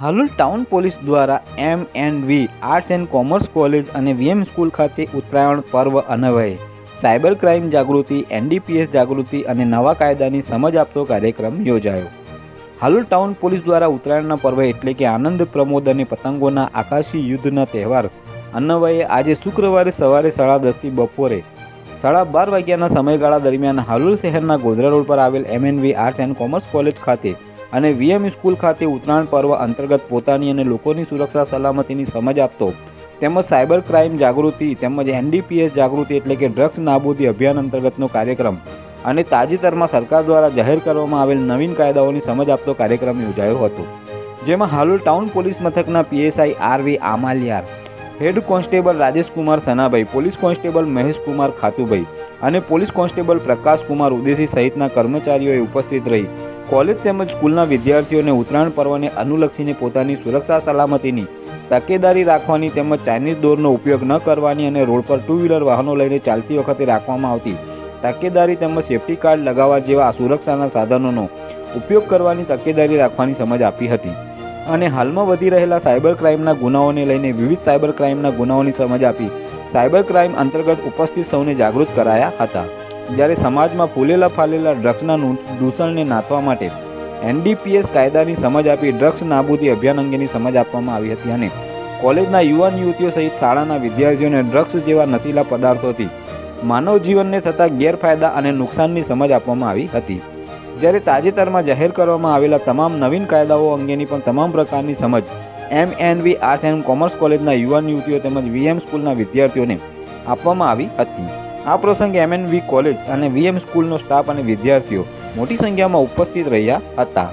Halol town police દ્વારા એમ.એન.વી. Arts and commerce college અને VM school ખાતે ઉત્તરાયણ પર્વ અન્વયે સાયબર ક્રાઇમ જાગૃતિ, એનડીપીએસ જાગૃતિ અને નવા કાયદાની સમજ આપતો કાર્યક્રમ યોજાયો. હાલોલ ટાઉન પોલીસ દ્વારા ઉત્તરાયણના પર્વ એટલે કે આનંદ, પ્રમોદ અને પતંગોના આકાશી યુદ્ધના તહેવાર અન્વયે આજે શુક્રવારે સવારે 10:30 થી બપોરે 12:30 વાગ્યાના સમયગાળા દરમિયાન હાલોલ શહેરના ગોધરા રોડ પર આવેલ એમ.એન.વી. આર્ટ્સ એન્ડ કોમર્સ કોલેજ ખાતે અને વીએમ સ્કૂલ ખાતે ઉત્તરાયણ પર્વ અંતર્ગત પોતાની અને લોકોની સુરક્ષા સલામતીની સમજ આપતો તેમજ સાયબર ક્રાઇમ જાગૃતિ તેમજ એનડીપીએસ જાગૃતિ એટલે કે ડ્રગ્સ નાબૂદી અભિયાન અંતર્ગતનો કાર્યક્રમ અને તાજેતરમાં સરકાર દ્વારા જાહેર કરવામાં આવેલ નવીન કાયદાઓની સમજ આપતો કાર્યક્રમ યોજાયો હતો. જેમાં હાલોલ ટાઉન પોલીસ મથકના PSI R V. Amaliyar, head constable Rajeshkumar Sanabhai, police constable Maheshkumar Khatubhai અને પોલીસ કોન્સ્ટેબલ પ્રકાશકુમાર ઉદેશી સહિતના કર્મચારીઓએ ઉપસ્થિત રહી કોલેજ તેમજ સ્કૂલના વિદ્યાર્થીઓને ઉત્તરાયણ પર્વને અનુલક્ષીને પોતાની સુરક્ષા સલામતીની તકેદારી રાખવાની તેમજ ચાઇનીઝ દોરનો ઉપયોગ ન કરવાની અને રોડ પર 2 વ્હીલર વાહનો લઈને ચાલતી વખતે રાખવામાં આવતી તકેદારી તેમજ સેફ્ટી કાર્ડ લગાવવા જેવા સુરક્ષાના સાધનોનો ઉપયોગ કરવાની તકેદારી રાખવાની સમજ આપી હતી અને હાલમાં વધી રહેલા સાયબર ક્રાઇમના ગુનાઓને લઈને વિવિધ સાયબર ક્રાઇમના ગુનાઓની સમજ આપી સાયબર ક્રાઇમ અંતર્ગત ઉપસ્થિત સૌને જાગૃત કરાયા હતા. જ્યારે સમાજમાં ફૂલેલા ફાલેલા ડ્રગ્સના દૂષણને નાથવા માટે એનડીપીએસ કાયદાની સમજ આપી ડ્રગ્સ નાબૂદી અભિયાન અંગેની સમજ આપવામાં આવી હતી અને કોલેજના યુવાન યુવતીઓ સહિત શાળાના વિદ્યાર્થીઓને ડ્રગ્સ જેવા નશીલા પદાર્થોથી માનવ જીવનને થતા ગેરફાયદા અને નુકસાનની સમજ આપવામાં આવી હતી. જ્યારે તાજેતરમાં જાહેર કરવામાં આવેલા તમામ નવીન કાયદાઓ અંગેની પણ તમામ પ્રકારની સમજ એમ.એન.વી. આર્ટ્સ એન્ડ કોમર્સ કોલેજના યુવાન યુવતીઓ તેમજ વીએમ સ્કૂલના વિદ્યાર્થીઓને આપવામાં આવી હતી. આ પ્રસંગે એમ.એન.વી. કોલેજ અને વીએમ સ્કૂલનો સ્ટાફ અને વિદ્યાર્થીઓ મોટી સંખ્યામાં ઉપસ્થિત રહ્યા હતા.